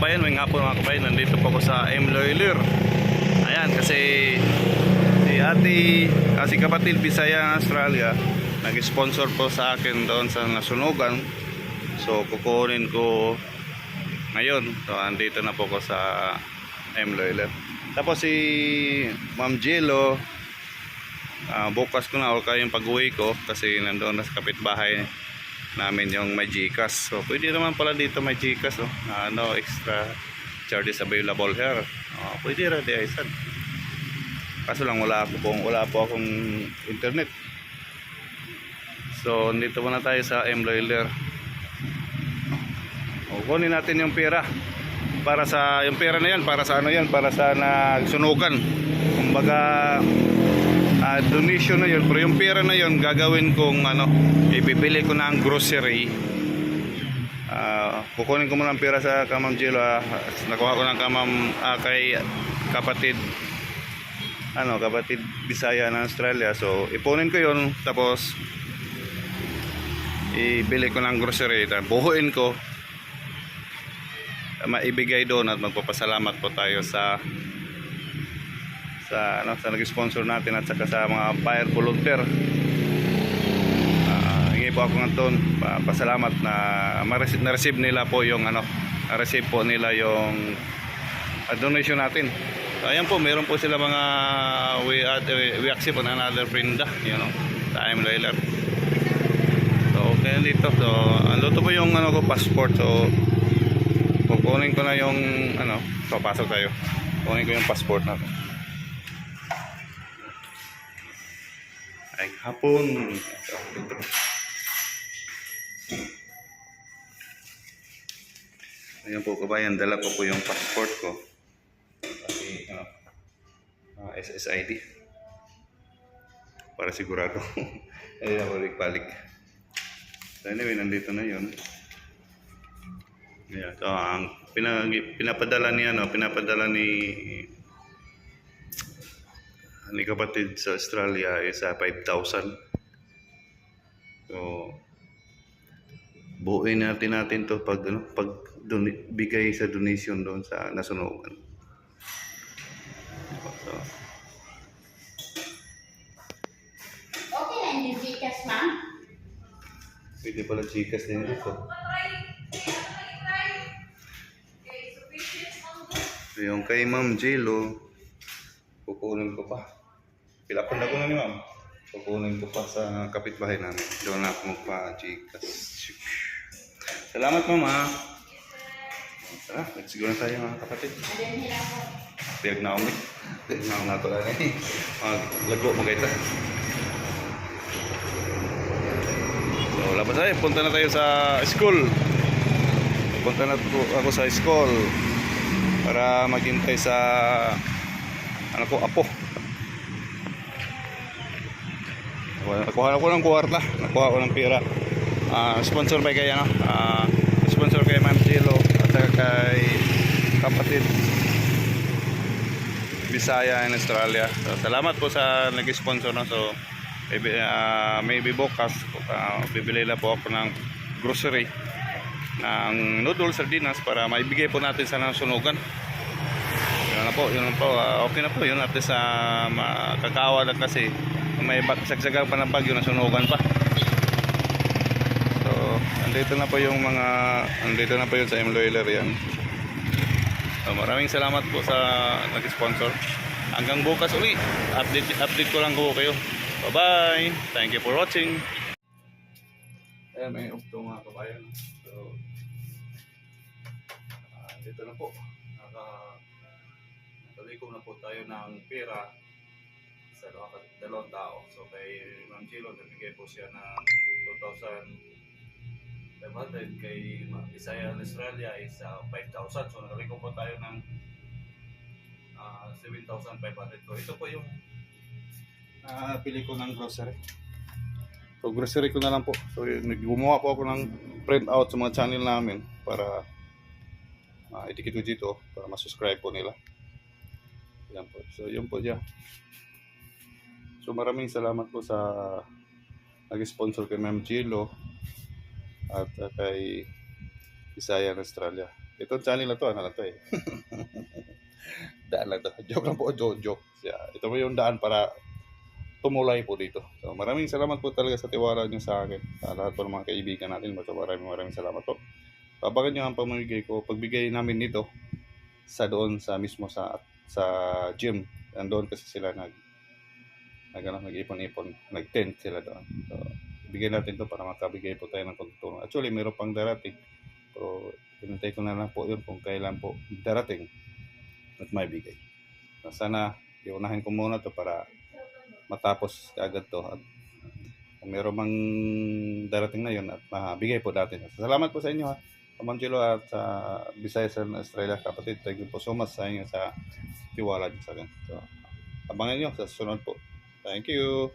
kabayan, may hapon mga kabayan. Nandito po ako sa M-Loiler. Ayan, kasi si ate, si kapatid Bisaya Australia, nag-sponsor po sa akin doon sa nasunugan. So kukunin ko ngayon. So andito na po ako sa M-Loiler. Tapos si Ma'am Jello, bukas ko na o kaya yung pag-uwi ko kasi nandoon na sa kapitbahay namin yung may Gcash. So pwede naman pala dito may Gcash, no extra charges available here. Pwede rin di aysan. Kaso lang wala po akong internet. So dito muna tayo sa M-Loiler. Kunin natin yung pera. Para sa yung pera na yan, para sa ano yan, para sa nagsunugan. Kumbaga donation na yun, pero yung pera na yun gagawin kong ibibili ko ng grocery. Kukunin ko muna ang pera sa Ma'am Jello. Nakuha ko ng kay kapatid Bisaya ng Australia. So ipunin ko yun, tapos ibili ko ng grocery, buhuin ko, maibigay doon at magpapasalamat po tayo sa nag-sponsor natin at saka sa mga fire volunteer. Hingi po ako ng doon pasalamat na na-receive nila po yung na-receive po nila yung donation natin. So ayan po, meron po sila mga we accept on another friend, sa M-Loiler. So okay dito. So ando to po yung ko passport. So kukunin ko na yung papasok tayo. Kunin ko yung passport natin. Ay hapon. Ayan po kabayan, dala ko po yung passport ko. Kasi SSID. Para sigurado. Ayan, balik-balik. So anyway, nandito na yun. Yeah, so ang pinapadala ni kapatid sa Australia is 5,000. So buuin natin to pag bigay sa donation doon sa nasunugan. So, okay na yung Gcash, ma'am? pwede pala Gcash din dito. So, yung kay Ma'am Jello, kukunin ko pa. Pilapon na ko na ni Ma'am. Kukunin ko pa sa kapitbahay namin. Doon na ako magpa-Gcash. Salamat Mama. Tara, siguro na tayo mga kapatid. Piyag na umit. Piyag na umit lang eh. Maglago mo kayo. So, labas tayo. Punta na tayo sa school. Punta na ako sa school para maghintay sa apo. Nakuha ko ng kwarta. Nakuha ko ng pera. Sponsor by kay sponsor kay Ma'am Jello at saka kay kapatid Bisaya in Australia. So, salamat po sa nag-sponsor So maybe bukas bibili na po ako ng grocery ng noodles, sardinas para maibigay po natin sa nasunugan. Yun na po. Okay na po yun at sa kakaawa lang kasi may sagsagang pa ng bagyo na sunugan pa. Andito na po yung sa M-Loiler yan. So, maraming salamat po sa nag-sponsor. Hanggang bukas uli. Update ko lang po kayo. Bye-bye. Thank you for watching. Ayan, may upto mga kabayan. So, dito na po. Nakalikom na po tayo ng pera sa dalawang tao. So, kay Ma'am Jello, nabigay po siya ng 2,500, kay Bisaya Australia is 5,000. So nakaliko po tayo ng 7,500 ko. Ito po yung pili ko ng grocery. So grocery ko na lang po. So gumawa po ako ng print out sa mga channel namin para itikit ko dito para ma-subscribe po nila. Yan po. So yun po dyan. So maraming salamat po sa nag-sponsor kay Ma'am Jello at kay Bisaya Australia. Itong channel na to, ano lang to eh. Daan lang to. Joke lang po, joke. Ito po yung daan para tumulay po dito. So, maraming salamat po talaga sa tiwala niyo sa akin. Sa lahat po ng mga kaibigan natin. Maraming salamat po. Pabagan niyo ang pamimigay ko. Pagbigay namin nito sa doon sa mismo sa gym. Nandoon kasi sila nag-ipon-ipon. Nag-tent sila doon. So, bigyan natin to para makabigay po tayo ng tulong. Actually, meron pang darating. Pero, pinintay ko na lang po yun kung kailan po darating at may bigay. So, sana, iunahin ko muna to para matapos agad to at kung meron mang darating na yun at mabigay po natin. Salamat po sa inyo ha. Kamangelo at sa Visayas and Australia kapatid. Thank you po so much sa inyo sa tiwala niyo sa akin. So, abangan nyo sa susunod po. Thank you.